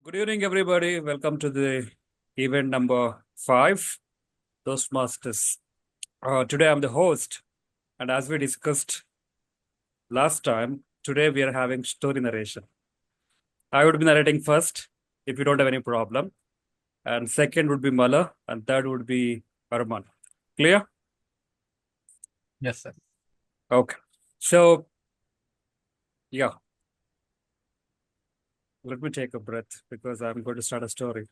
Good evening, everybody. Welcome to the event number 5, Toastmasters. Today I'm the host, and as we discussed last time, today we are having story narration. I would be narrating first, if you don't have any problem, and second would be Mala, and third would be Arman. Clear? Yes, sir. Okay. So, yeah, let me take a breath because I'm going to start a story.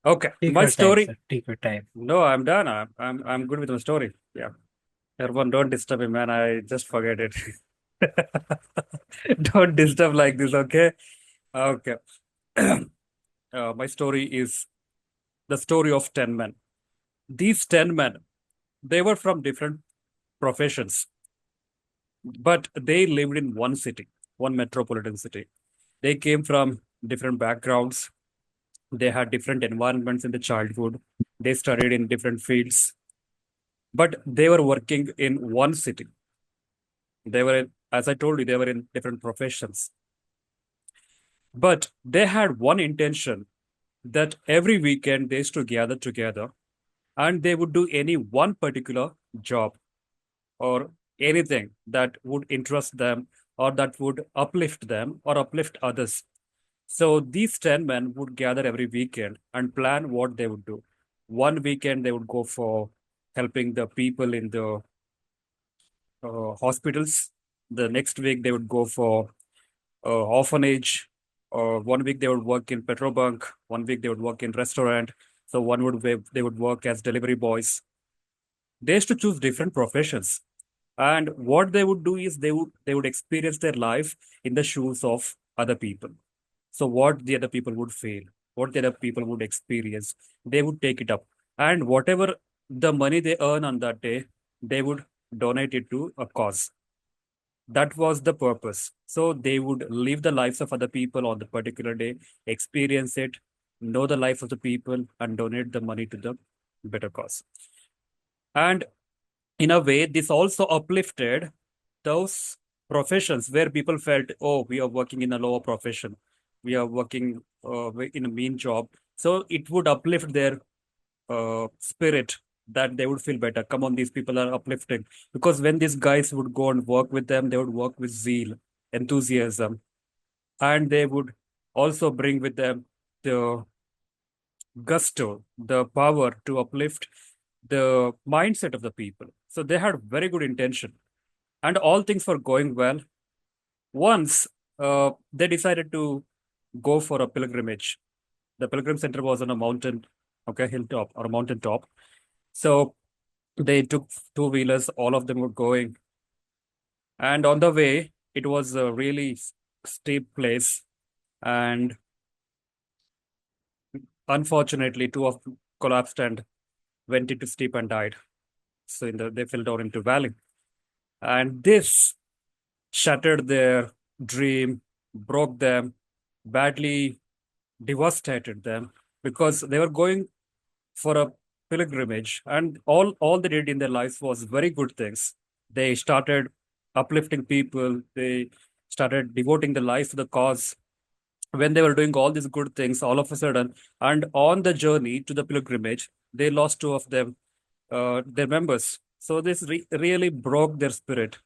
Okay, Take my your time, story. sir. Take your time. No, I'm done. I'm good with my story. Yeah. Everyone, don't disturb me, man. I just forget it. Don't disturb like this, okay? Okay. My story is the story of 10 men. These 10 men, they were from different professions, but they lived in one city, one metropolitan city. They came from different backgrounds. They had different environments in the childhood. They studied in different fields, but they were working in one city. They were, as I told you, they were in different professions. But they had one intention that every weekend they used to gather together and they would do any one particular job or anything that would interest them or that would uplift them or uplift others. So these 10 men would gather every weekend and plan what they would do. One weekend they would go for helping the people in the hospitals. The next week they would go for orphanage. Or 1 week they would work in petrol bunk. 1 week they would work in restaurant. So they would work as delivery boys. They used to choose different professions, and what they would do is they would experience their life in the shoes of other people. So what the other people would feel, what the other people would experience, they would take it up, and whatever the money they earn on that day, they would donate it to a cause. That was the purpose. So they would live the lives of other people on the particular day, experience it, know the life of the people, and donate the money to the better cause. And in a way, this also uplifted those professions where people felt, oh, we are working in a lower profession, we are working in a mean job. So it would uplift their spirit, that they would feel better. Come on, these people are uplifting. Because when these guys would go and work with them, they would work with zeal, enthusiasm, and they would also bring with them the gusto, the power to uplift the mindset of the people. So they had very good intention, and all things were going well. Once they decided to go for a pilgrimage. The pilgrim center was on a mountain, okay, hilltop or a mountain top. So they took two-wheelers, all of them were going. And on the way, it was a really steep place. And unfortunately, two of them collapsed and went into steep and died. So they fell down into valley. And this shattered their dream, broke them, badly devastated them, because they were going for a pilgrimage, and all they did in their lives was very good things. They started uplifting people, they started devoting their life to the cause. When they were doing all these good things, all of a sudden, and on the journey to the pilgrimage, they lost two of them, their members. So this really broke their spirit.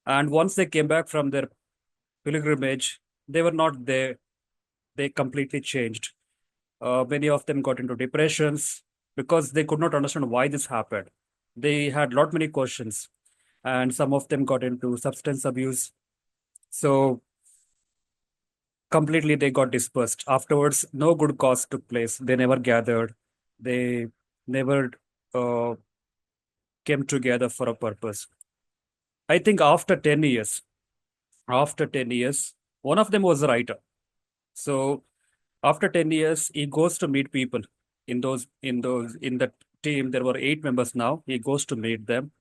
And once they came back from their pilgrimage, they were not there. They completely changed. Many of them got into depressions because they could not understand why this happened. They had lot many questions, and some of them got into substance abuse. So completely they got dispersed. Afterwards, no good cause took place. They never gathered. They never uh, came together for a purpose. I think after 10 years, one of them was a writer. So after 10 years, he goes to meet people in the team. There were 8 members now. He goes to meet them,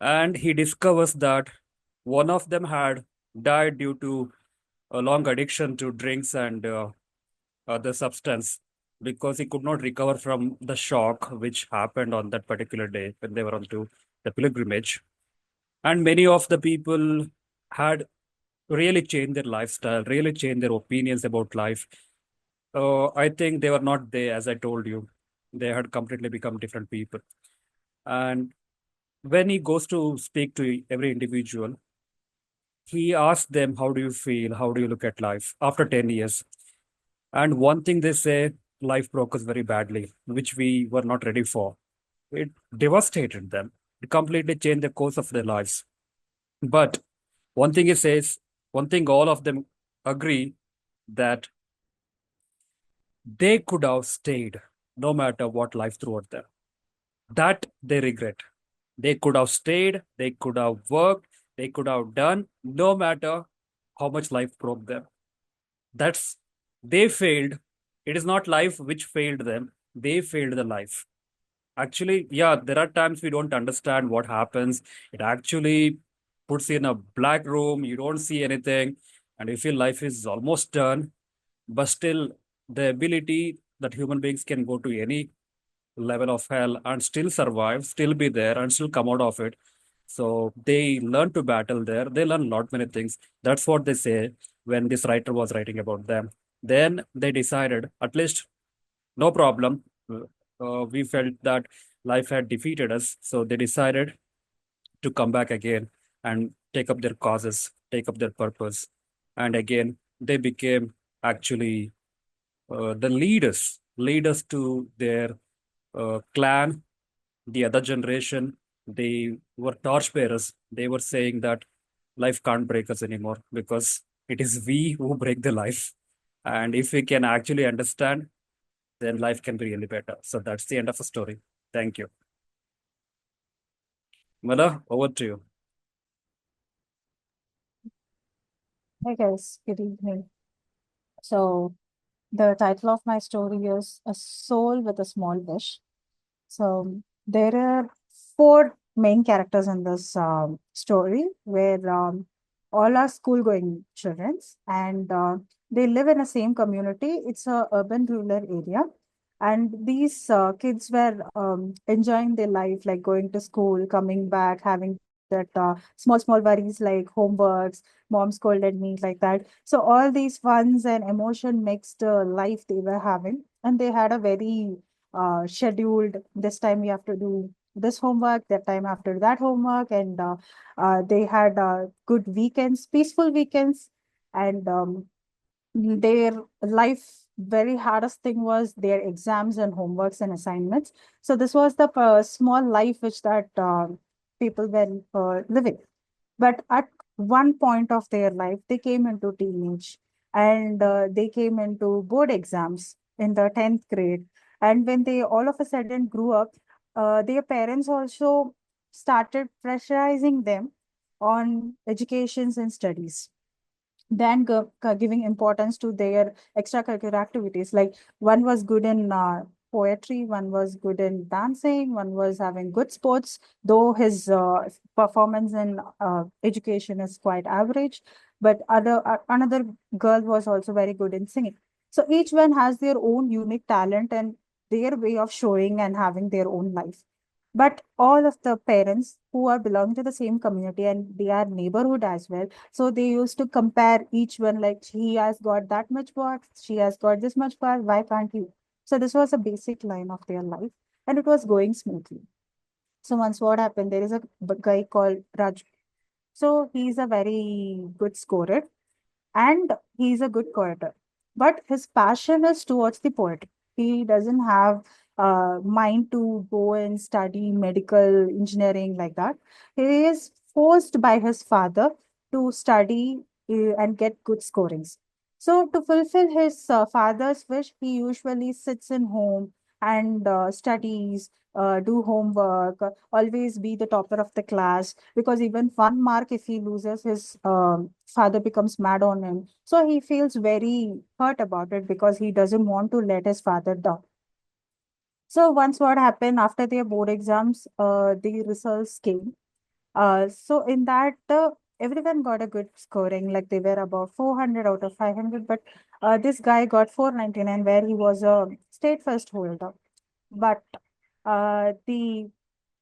and he discovers that one of them had died due to a long addiction to drinks and other substance, because he could not recover from the shock which happened on that particular day when they were on to the pilgrimage. And many of the people had really change their lifestyle, really change their opinions about life. I think they were not there, as I told you. They had completely become different people. And when he goes to speak to every individual, he asks them, how do you feel? How do you look at life after 10 years? And one thing they say, life broke us very badly, which we were not ready for. It devastated them. It completely changed the course of their lives. But one thing he says, one thing all of them agree that they could have stayed no matter what life threw at them. That they regret. They could have stayed, they could have worked, they could have done, no matter how much life broke them. That's they failed. It is not life which failed them, they failed the life. Actually, yeah, there are times we don't understand what happens. It actually puts you in a black room, you don't see anything, and you feel life is almost done. But still, the ability that human beings can go to any level of hell and still survive, still be there, and still come out of it. So they learn to battle there. They learn a lot many things. That's what they say when this writer was writing about them. Then they decided, at least no problem. We felt that life had defeated us, so they decided to come back again and take up their causes, take up their purpose, and again they became actually the leaders to their clan, the other generation. They were torchbearers. They were saying that life can't break us anymore because it is we who break the life. And if we can actually understand, then life can be really better. So that's the end of the story. Thank you. Mala, over to you. Hey guys, good evening. So, the title of my story is A Soul with a Small Wish. So, there are four main characters in this story where all are school going children and they live in the same community. It's a urban rural area. And these kids were enjoying their life, like going to school, coming back, having that small worries like homeworks, mom scolded me, like that. So all these funs and emotion mixed life they were having, and they had a very scheduled. This time we have to do this homework, that time after that homework, and they had good weekends, peaceful weekends, and their life very hardest thing was their exams and homeworks and assignments. So this was the small life which that people were living. But at one point of their life, they came into teenage and they came into board exams in the 10th grade. And when they all of a sudden grew up, their parents also started pressurizing them on educations and studies, then giving importance to their extracurricular activities. Like one was good in poetry, one was good in dancing, one was having good sports, though his performance in education is quite average. But another girl was also very good in singing. So each one has their own unique talent and their way of showing and having their own life. But all of the parents who are belonging to the same community and they are neighborhood as well, so they used to compare each one, like he has got that much work, she has got this much work, why can't you? So this was a basic line of their life and it was going smoothly. So once what happened, there is a guy called Raj. So he's a very good scorer and he's a good poet. But his passion is towards the poetry. He doesn't have mind to go and study medical engineering like that. He is forced by his father to study and get good scorings. So to fulfill his father's wish, he usually sits in home and studies, do homework, always be the topper of the class, because even 1 mark if he loses, his father becomes mad on him. So he feels very hurt about it because he doesn't want to let his father down. So once what happened after their board exams, the results came. So in that, everyone got a good scoring, like they were about 400 out of 500, but this guy got 499, where he was a state first holder. But the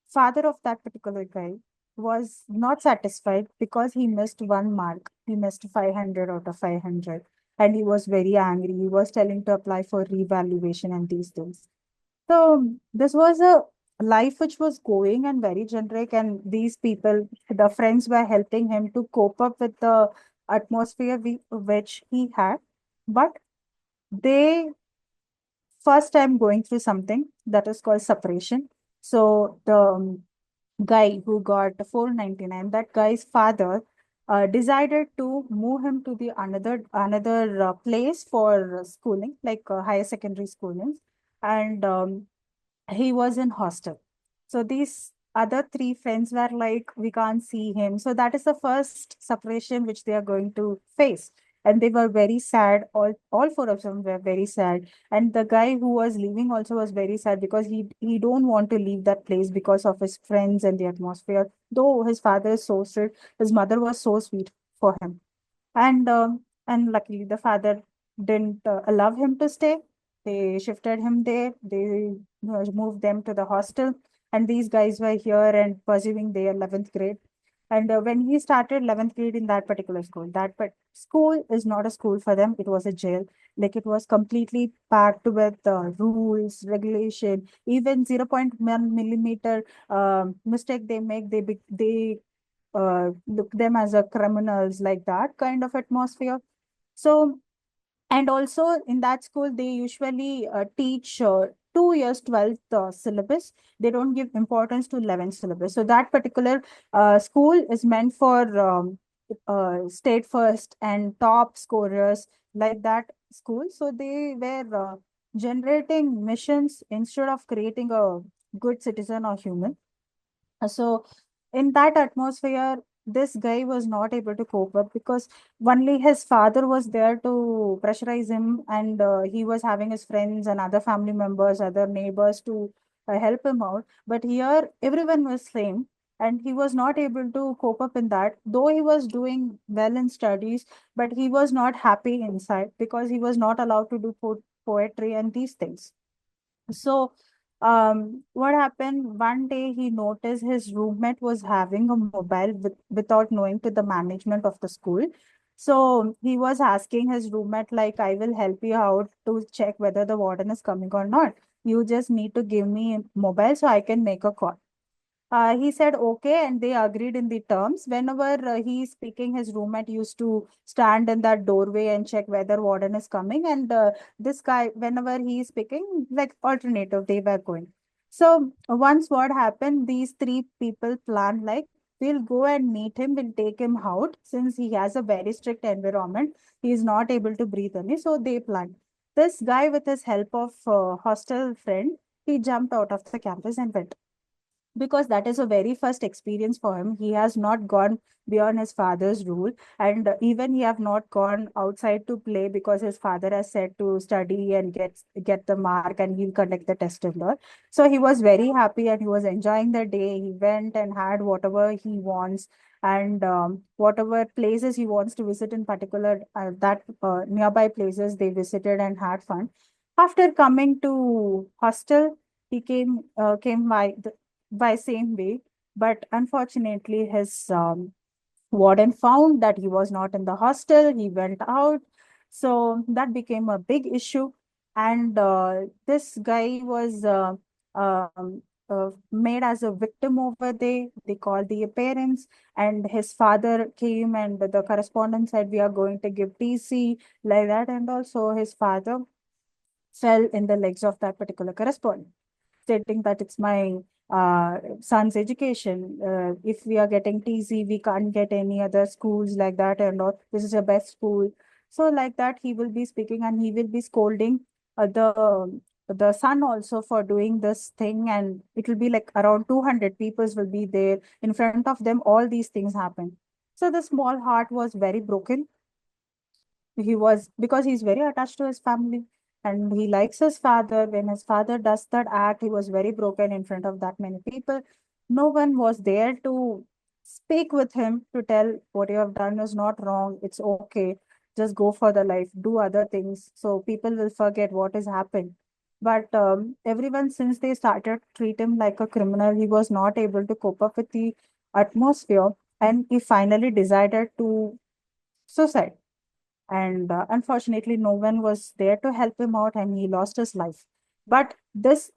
father of that particular guy was not satisfied because he missed one mark. He missed 500 out of 500. And he was very angry. He was telling to apply for revaluation and these things. So this was a life which was going and very generic, and these people, the friends were helping him to cope up with the atmosphere which he had. But they first time going through something that is called separation. So the guy who got 499, that guy's father decided to move him to the another place for schooling, like higher secondary schooling, and he was in hostel. So these other three friends were like, we can't see him. So that is the first separation which they are going to face. And they were very sad. All four of them were very sad. And the guy who was leaving also was very sad because he don't want to leave that place because of his friends and the atmosphere. Though his father is so strict, his mother was so sweet for him. And luckily the father didn't allow him to stay. They shifted him there. They moved them to the hostel. And these guys were here and pursuing their 11th grade. And when he started 11th grade in that particular school, school is not a school for them. It was a jail. Like it was completely packed with rules, regulation, even zero point 0.1 millimeter mistake they make, they look them as a criminals, like that kind of atmosphere. So, and also in that school they usually teach 2 years 12th syllabus. They don't give importance to 11th syllabus. So that particular school is meant for state first and top scorers, like that school. So they were generating missions instead of creating a good citizen or human. So in that atmosphere, this guy was not able to cope up because only his father was there to pressurize him, and he was having his friends and other family members, other neighbors to help him out. But here, everyone was same, and he was not able to cope up in that. Though he was doing well in studies, but he was not happy inside because he was not allowed to do poetry and these things. So, what happened one day, he noticed his roommate was having a mobile without knowing to the management of the school. So he was asking his roommate, like, I will help you out to check whether the warden is coming or not. You just need to give me mobile so I can make a call. He said okay, and they agreed in the terms. Whenever he's speaking, his roommate used to stand in that doorway and check whether warden is coming. And this guy, whenever he is speaking, like alternative, they were going. So once what happened, these three people planned like, we'll go and meet him, we'll take him out since he has a very strict environment. He is not able to breathe any. So they planned. This guy, with his help of hostel friend, he jumped out of the campus and went, because that is a very first experience for him. He has not gone beyond his father's rule, and even he have not gone outside to play because his father has said to study and get the mark and he'll conduct the test and all. So he was very happy and he was enjoying the day. He went and had whatever he wants, and whatever places he wants to visit in particular, that nearby places they visited and had fun. After coming to hostel, he came by same way, but unfortunately his warden found that he was not in the hostel. He went out, so that became a big issue. And this guy was made as a victim over there. They called the parents, and his father came, and the correspondent said, we are going to give TC, like that. And also his father fell in the legs of that particular correspondent, stating that it's my son's education. If we are getting TC, we can't get any other schools like that, and all. This is the best school. So like that, he will be speaking and he will be scolding the son also for doing this thing, and it will be like around 200 people will be there in front of them. All these things happen. So the small heart was very broken. He was, because he's very attached to his family and he likes his father. When his father does that act, he was very broken in front of that many people. No one was there to speak with him to tell, what you have done is not wrong, it's okay, just go for the life, do other things so people will forget what has happened. But everyone, since they started treat him like a criminal, he was not able to cope up with the atmosphere, and he finally decided to suicide. And unfortunately, no one was there to help him out, and he lost his life. But this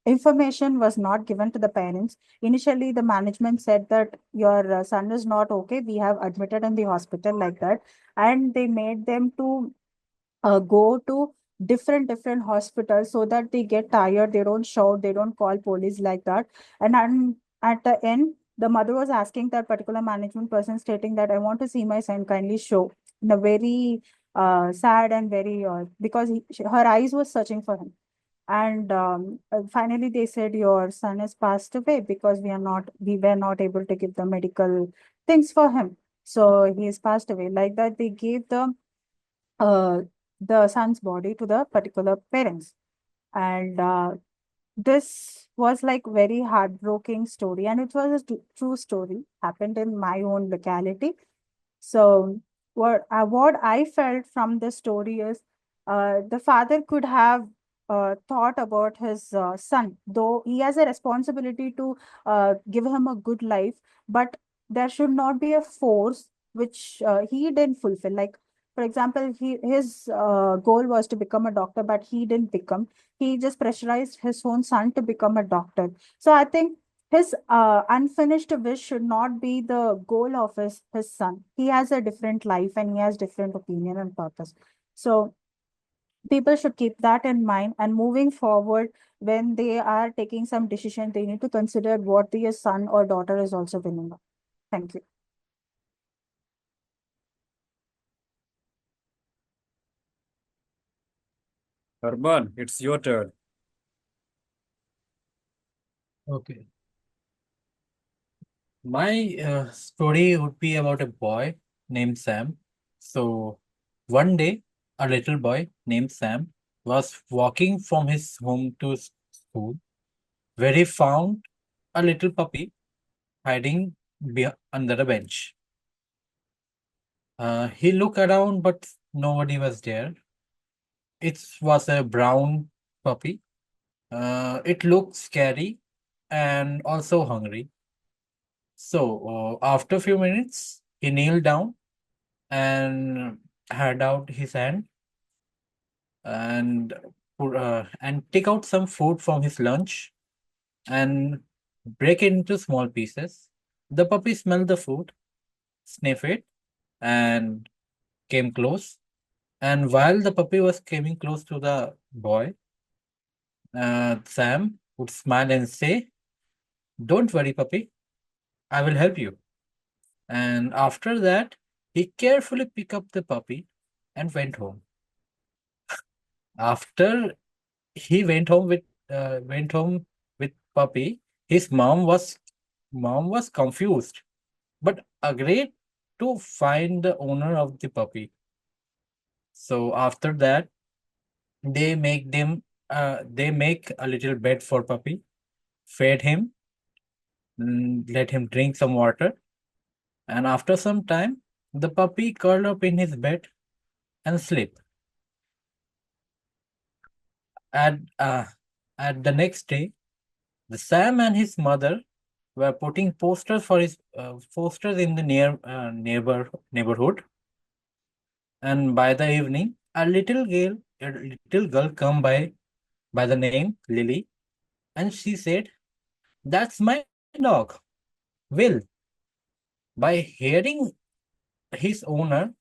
information was not given to the parents. Initially, the management said that your son is not okay. We have admitted in the hospital like that, and they made them to go to different hospitals so that they get tired, they don't shout, they don't call police like that. And at the end, the mother was asking that particular management person, stating that I want to see my son, kindly show, in a very sad and very because her eyes was searching for him. And finally they said your son has passed away because we were not able to give the medical things for him, so he has passed away. Like that, they gave uh, the son's body to the particular parents. And this was like very heartbreaking story, and it was a true story, happened in my own locality. So what I felt from the story is the father could have thought about his son, though he has a responsibility to give him a good life, but there should not be a force which he didn't fulfill. Like, for example, his goal was to become a doctor, but he didn't become. He just pressurized his own son to become a doctor. So I think his unfinished wish should not be the goal of his son. He has a different life and he has different opinion and purpose. So people should keep that in mind, and moving forward, when they are taking some decision, they need to consider what their son or daughter is also winning. Thank you. Arman, it's your turn. Okay. My story would be about a boy named Sam. So one day, a little boy named Sam was walking from his home to school, where he found a little puppy hiding under a bench. He looked around, but nobody was there. It was a brown puppy. It looked scary and also hungry. So after a few minutes, he kneeled down and had out his hand and and take out some food from his lunch and break it into small pieces. The puppy smelled the food, sniffed it, and came close. And while the puppy was coming close to the boy, Sam would smile and say, "Don't worry, puppy, I will help you." And after that, he carefully picked up the puppy and went home. After he went home with puppy, his mom was confused but agreed to find the owner of the puppy. So after that, they make a little bed for puppy, fed him, let him drink some water, and after some time, the puppy curled up in his bed and slept. At uh, at the next day, the Sam and his mother were putting posters in the neighborhood, and by the evening, a little girl come by the name Lily, and she said, "That's my dog, Will." By hearing his owner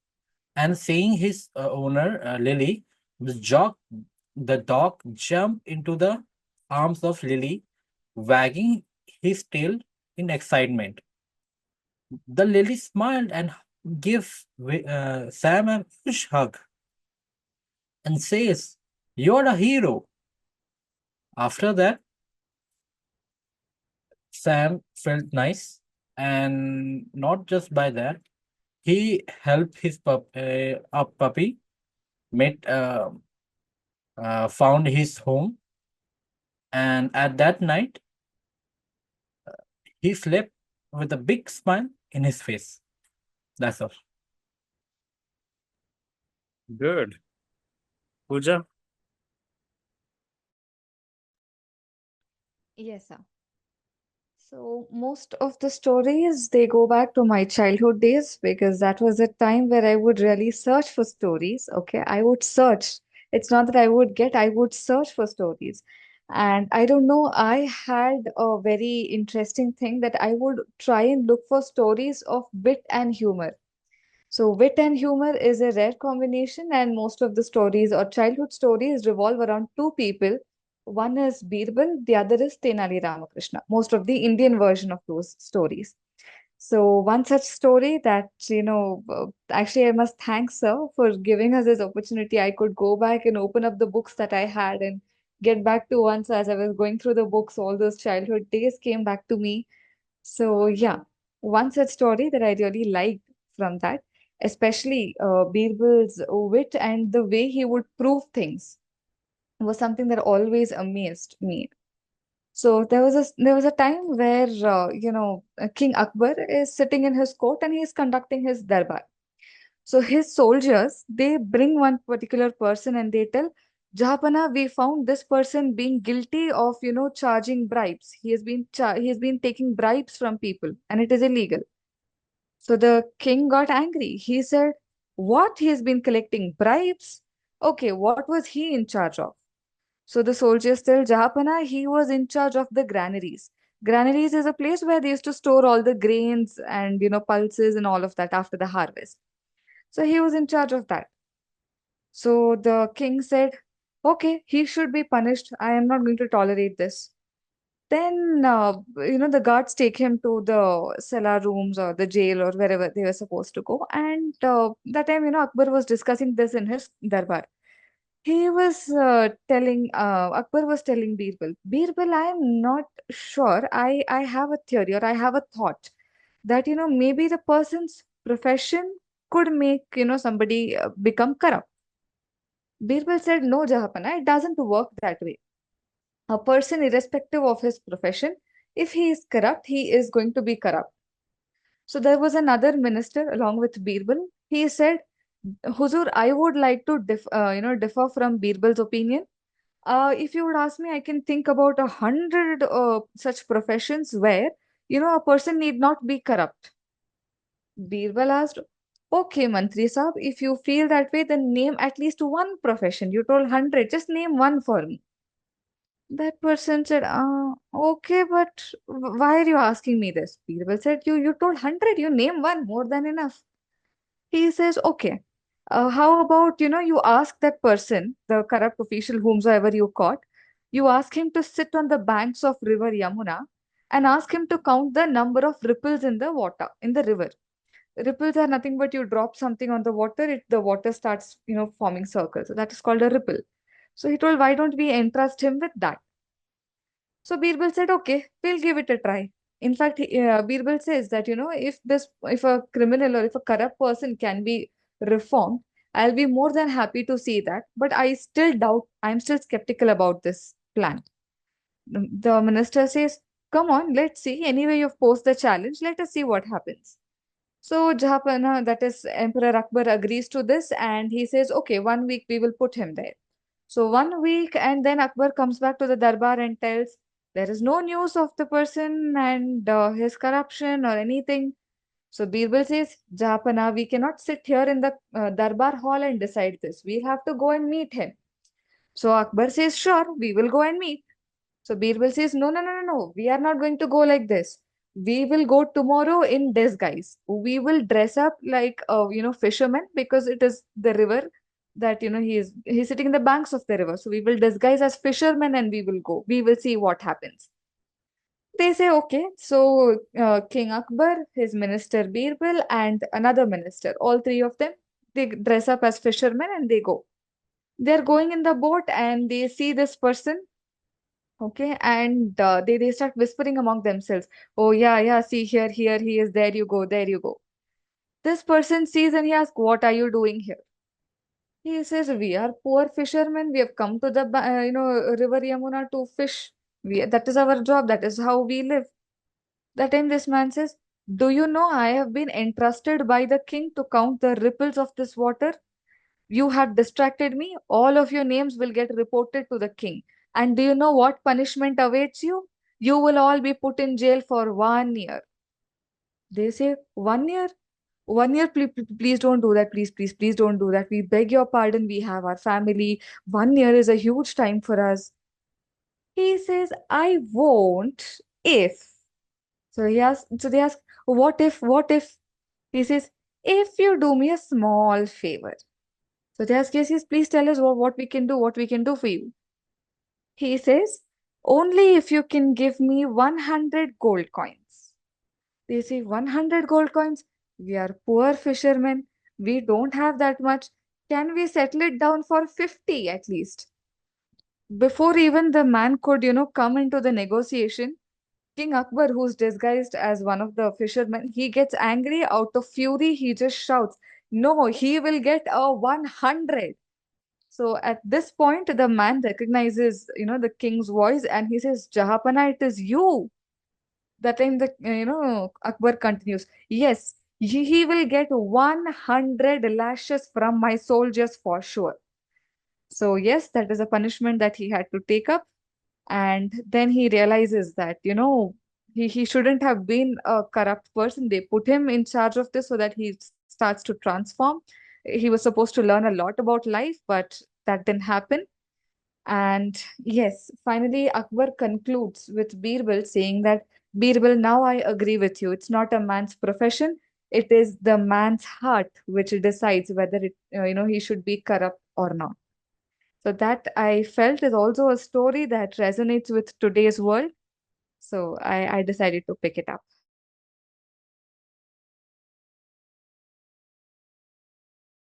and seeing his owner, Lily, the dog jumped into the arms of Lily, wagging his tail in excitement. The Lily smiled and gave Sam a huge hug and says, "You're a hero." After that, Sam felt nice, and not just by that, he helped his puppy, met, found his home, and at that night, he slept with a big smile in his face. That's all. Good. Pooja? Yes, sir. So most of the stories they go back to my childhood days because that was a time where I would really search for stories. Okay, I would search. It's not that I would get, I would search for stories. And I don't know, I had a very interesting thing that I would try and look for stories of wit and humor. So, wit and humor is a rare combination, and most of the stories or childhood stories revolve around two people. One is Birbal, the other is Tenali Ramakrishna, most of the Indian version of those stories. So, one such story that, actually, I must thank Sir for giving us this opportunity. I could go back and open up the books that I had and get back to once as I was going through the books, all those childhood days came back to me. So, yeah, one such story that I really liked from that, especially Birbal's wit and the way he would prove things, was something that always amazed me. So there was a time where King Akbar is sitting in his court and he is conducting his darbar. So his soldiers, they bring one particular person and they tell, Jahapana, we found this person being guilty of, charging bribes. He has been taking bribes from people and it is illegal. So the king got angry. He said, what? He has been collecting bribes? Okay, what was he in charge of? So the soldiers tell Jahapana he was in charge of the granaries. Granaries is a place where they used to store all the grains and pulses and all of that after the harvest. So he was in charge of that. So the king said, okay, he should be punished. I am not going to tolerate this. Then, the guards take him to the cellar rooms or the jail or wherever they were supposed to go. And that time, Akbar was discussing this in his darbar. He was Akbar was telling Birbal, Birbal, I am not sure. I have a theory or I have a thought that, maybe the person's profession could make, somebody become corrupt. Birbal said, no, Jahapana, it doesn't work that way. A person, irrespective of his profession, if he is corrupt, he is going to be corrupt. So there was another minister along with Birbal. He said, Huzur, I would like to differ from Birbal's opinion. If you would ask me, I can think about 100 such professions where, a person need not be corrupt. Birbal asked, okay, Mantri Saab, if you feel that way, then name at least one profession. You told 100, just name one for me. That person said, okay, but why are you asking me this? Birbal said, you told 100, you name one, more than enough. He says, okay, how about, you ask that person, the corrupt official, whomsoever you caught, you ask him to sit on the banks of river Yamuna and ask him to count the number of ripples in the water, in the river. Ripples are nothing but you drop something on the water, the water starts, forming circles. So that is called a ripple. So he told, why don't we entrust him with that? So Birbal said, okay, we'll give it a try. In fact, Birbal says that, if a criminal or if a corrupt person can be reformed, I'll be more than happy to see that. But I still doubt, I'm still skeptical about this plan. The minister says, come on, let's see. Anyway, you've posed the challenge. Let us see what happens. So Jahapana, that is Emperor Akbar, agrees to this and he says, okay, 1 week we will put him there. So 1 week, and then Akbar comes back to the darbar and tells there is no news of the person and his corruption or anything. So Birbal says, Jahapana, we cannot sit here in the darbar hall and decide this. We'll have to go and meet him. So Akbar says, sure, we will go and meet. So Birbal says, no, no, no, no, no, we are not going to go like this. We will go tomorrow in disguise. We will dress up like, fishermen because it is the river that, he's sitting in the banks of the river. So we will disguise as fishermen and we will go. We will see what happens. They say, okay. So King Akbar, his minister Birbal, and another minister, all three of them, they dress up as fishermen and they go. They're going in the boat and they see this person. Okay, and they start whispering among themselves. Oh yeah, yeah. See here, here he is. There you go. There you go. This person sees and he asks, "What are you doing here?" He says, "We are poor fishermen. We have come to the river Yamuna to fish. That is our job. That is how we live." That time this man says, "Do you know I have been entrusted by the king to count the ripples of this water? You have distracted me. All of your names will get reported to the king. And do you know what punishment awaits you? You will all be put in jail for 1 year. They say, 1 year? 1 year, please don't do that. Please, please, please don't do that. We beg your pardon. We have our family. 1 year is a huge time for us. He says, I won't if. So they ask, what if, what if? He says, if you do me a small favor. So they ask, yes, yes, please tell us what we can do, what we can do for you. He says, only if you can give me 100 gold coins. They say, 100 gold coins? We are poor fishermen. We don't have that much. Can we settle it down for 50 at least? Before even the man could, come into the negotiation, King Akbar, who's disguised as one of the fishermen, he gets angry. Out of fury, he just shouts, no, he will get a 100. So at this point, the man recognizes, the king's voice and he says, Jahapana, it is you. That time Akbar continues, yes, he will get 100 lashes from my soldiers for sure. So yes, that is a punishment that he had to take up. And then he realizes that, he shouldn't have been a corrupt person. They put him in charge of this so that he starts to transform. He was supposed to learn a lot about life, but that didn't happen. And yes, finally, Akbar concludes with Birbal saying that, Birbal, now I agree with you. It's not a man's profession. It is the man's heart which decides whether he should be corrupt or not. So that I felt is also a story that resonates with today's world. So I decided to pick it up.